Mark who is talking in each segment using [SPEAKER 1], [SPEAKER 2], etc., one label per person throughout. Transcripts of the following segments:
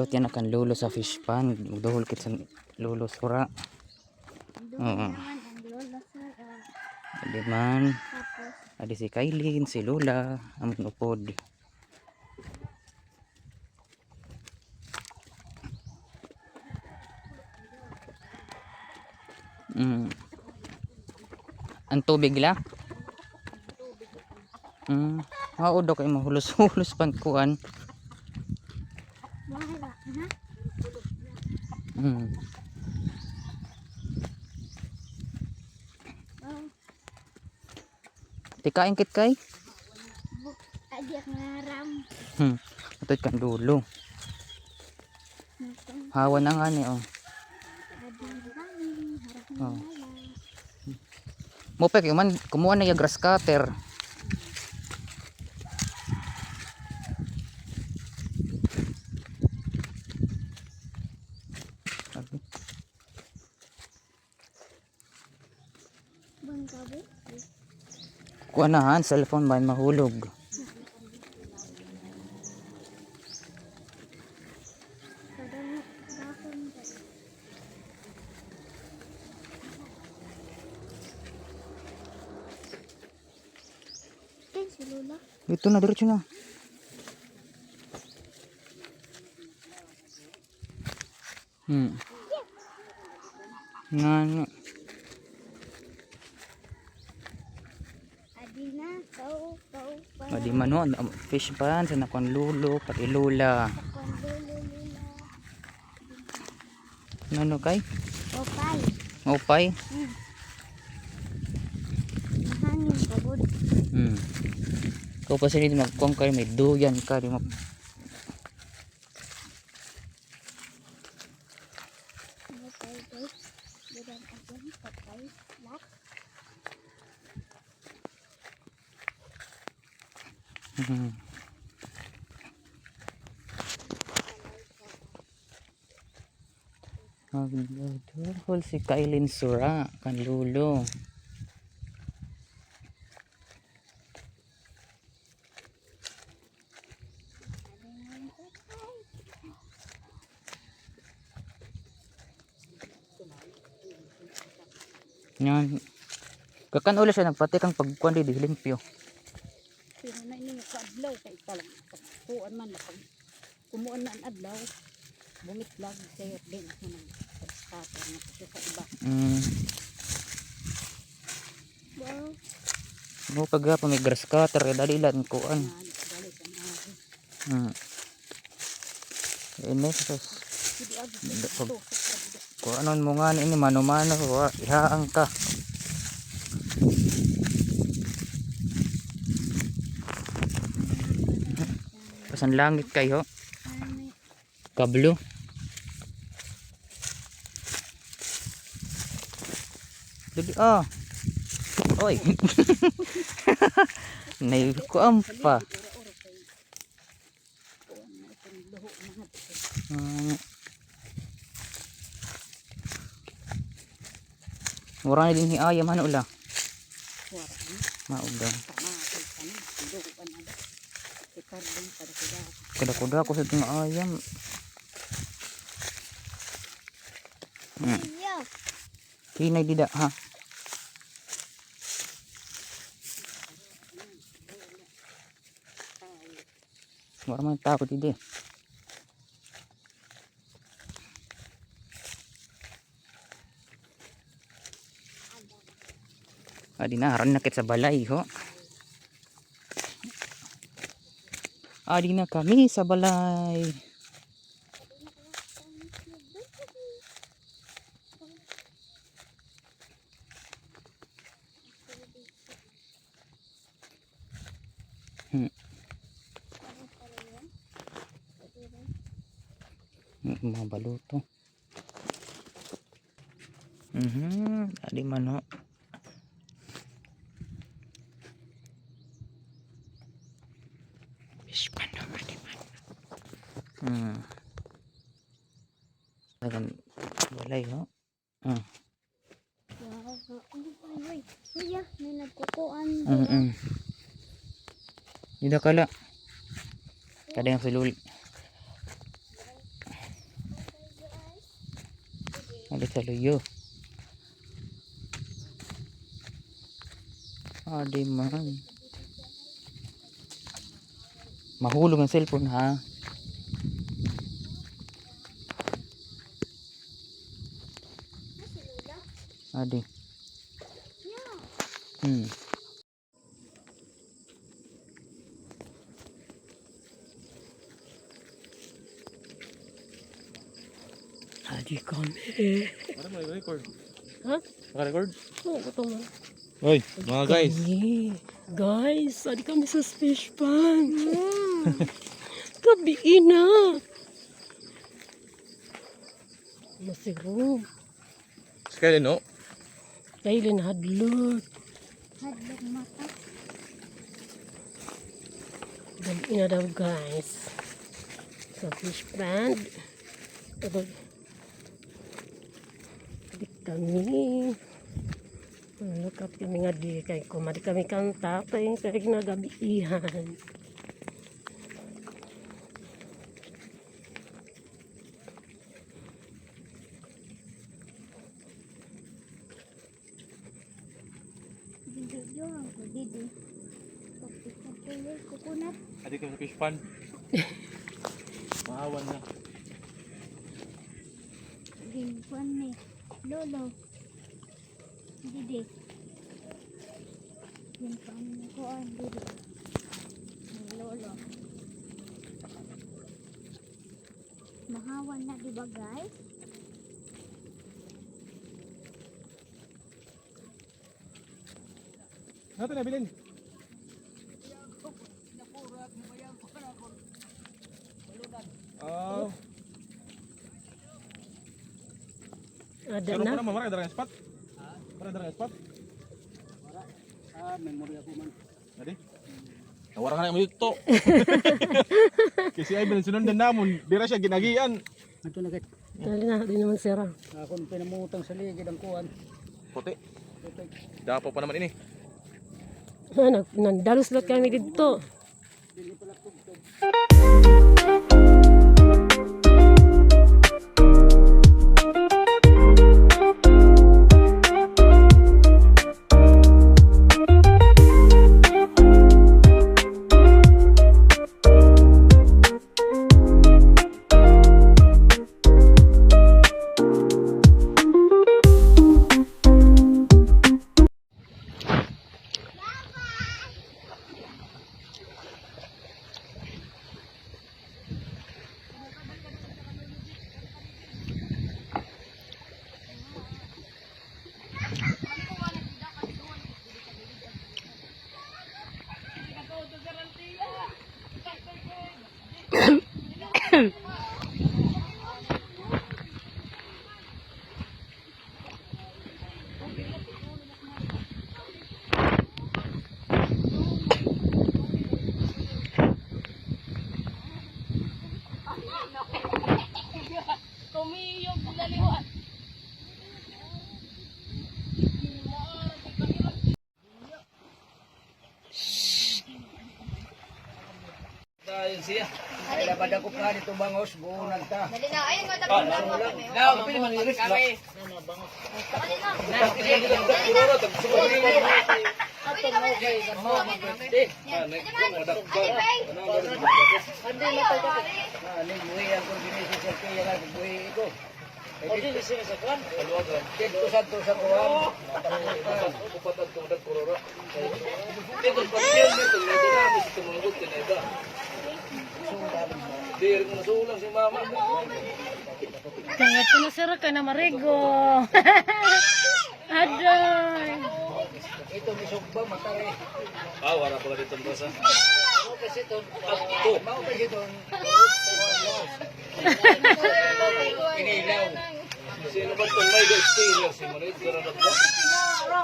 [SPEAKER 1] Dapat yan akan lulo sa fish pan. Magduhol kit sa lulo sura. Oo. Adi man. Adi si Kailin, si Lola, amot upod. Ang tubig la? Mao daw kay mahulos-hulos pan kuan. Tikain kit kay?
[SPEAKER 2] Adi ak ngaram.
[SPEAKER 1] Atoy kan dulo. Hawan ang ani oh. Oh. Mo pek man kumuha na yung grass cutter. Kuha na han, cellphone ba mahulog. Ito na, diretso na. Nga. Adi man no, fish pan sa nakon lulo, pati lula. Ano kay?
[SPEAKER 2] Opay.
[SPEAKER 1] Opay?
[SPEAKER 2] Hangin kabud.
[SPEAKER 1] Kau pa sini magkuang kay may duyan ka di mo. Magdudol si Kailin sura kan lulo. Yan. Kakan ulit siya nagpati kang pagkuan di limpyo.
[SPEAKER 2] Pero na ini kadlaw kay talang kuan man na kumuan na ang adlaw. Bumitlag sayo din ako ng starter na kasi sa iba. Wow.
[SPEAKER 1] Mo pagapa may grass cutter dali lang kuan. Ini sus. Kuan anon mo nga ini mano-mano ihaang ka. Pasan langit kayo. Kablo. Jadi Oy. Nay ko ampa. Murang din hiayam ano ula. Mauga. Kuda-kuda ko sa itong ayam. Hinay dida ha. Wala man takot hindi. Adi na haran nakit sa balay ho. Adi na kami sa balay. Mga baluto. Adi man ho. Fish pan ho, adi man. Dagan balay ho.
[SPEAKER 2] Kuya, may nagkukuan.
[SPEAKER 1] Hindi kala. Kada yung sulul. Alit sa luyo. Adi man. Mahulog ang cellphone ha. Adi.
[SPEAKER 3] Adi kami.
[SPEAKER 4] Para mag-record.
[SPEAKER 3] Ha?
[SPEAKER 4] Naka-record?
[SPEAKER 3] Oo, ito man.
[SPEAKER 4] Hoy, mga guys.
[SPEAKER 3] Guys, adi kami sa fish pond. Gabi na. Masiro.
[SPEAKER 4] Sekali no?
[SPEAKER 3] Kailin hadlot.
[SPEAKER 2] Hadlok mata.
[SPEAKER 3] Gabi na daw guys. Sa fish pond. Ito. Adi kami. Look up kami nga di kay kumadi kami kanta kay nagabihan.
[SPEAKER 2] Video ako didi. Kapit-kapit kukunat.
[SPEAKER 4] Adi ka sa fish pond. Maawan na.
[SPEAKER 2] Ginkuan ni lolo. Didi. Ginkuan ni kuan didi. Ni lolo. Mahawan na di ba guys?
[SPEAKER 4] Nato na bilin. Oh,
[SPEAKER 3] Ada
[SPEAKER 4] pero
[SPEAKER 3] na.
[SPEAKER 4] para mamara darang spot. Para darang spot.
[SPEAKER 5] Memory ako man.
[SPEAKER 4] Adi. Tawaran ka na mo dito. Kasi ay binsundan namon, dira siya ginagian.
[SPEAKER 5] Ato na kay
[SPEAKER 3] Dali na, di naman sira.
[SPEAKER 5] akon pinamutang sa ligid ang kuan.
[SPEAKER 4] Puti.
[SPEAKER 5] Puti.
[SPEAKER 4] Dapo pa naman ini.
[SPEAKER 3] Nandalos lot kami dito.
[SPEAKER 5] Ayun siya. Ay labad ako pa dito bangos buunag ta.
[SPEAKER 6] Dali na, ayun mo, tapos lang mo kami.
[SPEAKER 5] Daw mapili man iris kami.
[SPEAKER 6] Dali na.
[SPEAKER 5] Ani buhi ako dinisi sa kaya nga buhi ko. Pwede dinisi sa kuan. Dito sa to sa kuan. Kupatag to dag kuroro. Dito pagyan dito dito na mi sa manggut na ida. Dir mo sulang si mama.
[SPEAKER 3] Kaya ito na sira ka na marigo. Aday.
[SPEAKER 5] Ito mi sugba matare.
[SPEAKER 4] Ah, wala pa dito sa.
[SPEAKER 5] Mo kasi to. Mo kasi to. Inilaw.
[SPEAKER 4] Sino ba itong may steamer? Si Marit, gano'n na po.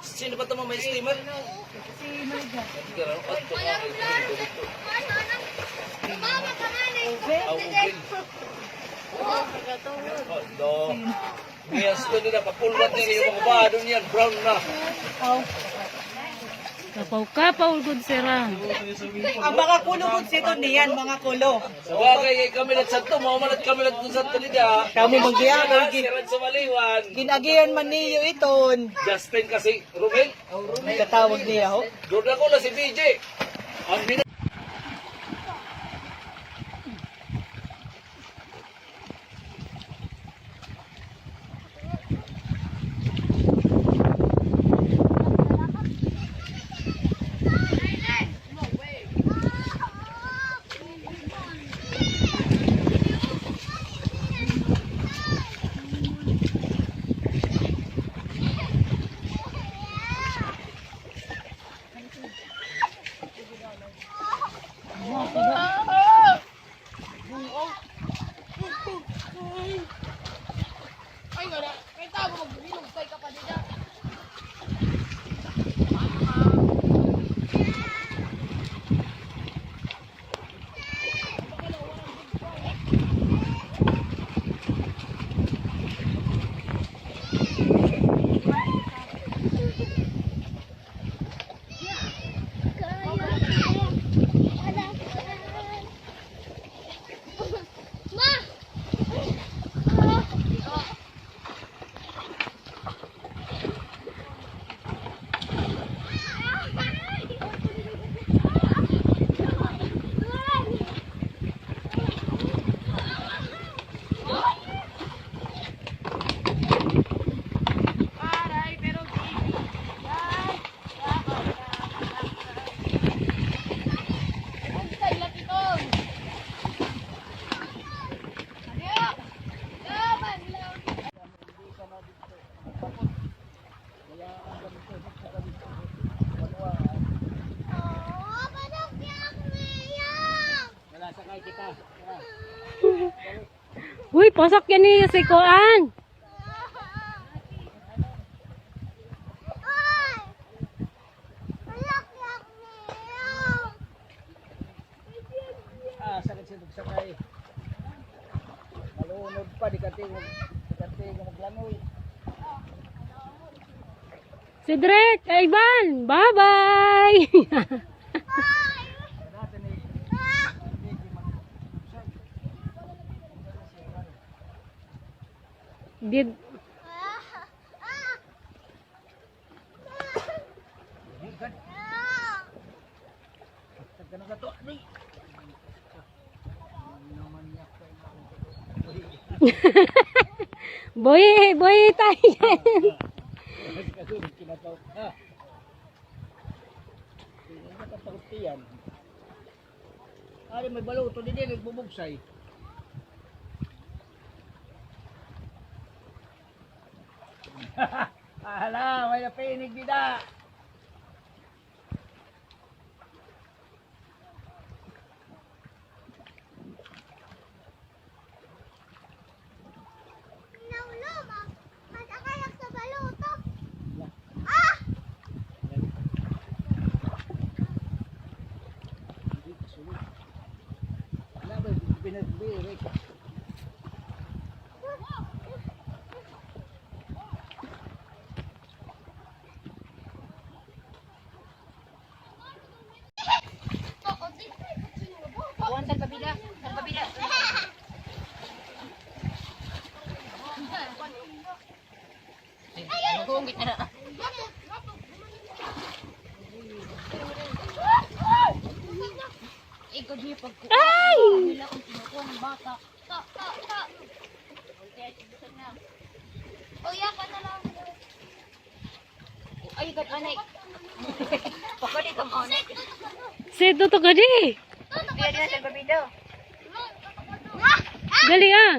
[SPEAKER 4] Sino ba itong may steamer? Si Marit. Gano'n, at ito. Augin. Do. Yes, ito nila, papulwat niya yung mga bado niyan, brown na.
[SPEAKER 3] Kapaw-kapaw gud sira.
[SPEAKER 7] Ang mga kulugod sito niyan, mga kulo.
[SPEAKER 4] Sa bagay, kami lang santo, maumalat kami lang sa Tolida.
[SPEAKER 7] Kamo magdiyan,
[SPEAKER 4] Siran sa Maliwan.
[SPEAKER 7] ginagiyan man niyo iton.
[SPEAKER 4] Justin kasi, Romel.
[SPEAKER 7] Katawag niya ho.
[SPEAKER 4] Doon ako na si BJ. Ang
[SPEAKER 3] Uy, pasok yan niya si Koan.
[SPEAKER 5] Sakit siya sakay. Malunod pa, di kati maglanoy.
[SPEAKER 3] Si Drek, Ivan, bye-bye. Did boy tayo yan.
[SPEAKER 5] Kinataw. Ha. Hindi na kapagtiyan. Ari may baluto din nagbubugsay. Ala, may napinig bida. Ala, may binagbirik.
[SPEAKER 6] Kuwan sa kabila. Sa kabila. Magungit na na. Ikaw di pagkuha.
[SPEAKER 3] Ay!
[SPEAKER 6] Wala kong kinukuha ng bata. Ta. Okay, sibukan na. Yakan na lang. Ay, kapanay. Pakali ka mo.
[SPEAKER 3] Sedo to gadi.
[SPEAKER 6] Kaya din sa kabila.
[SPEAKER 3] Gali ah.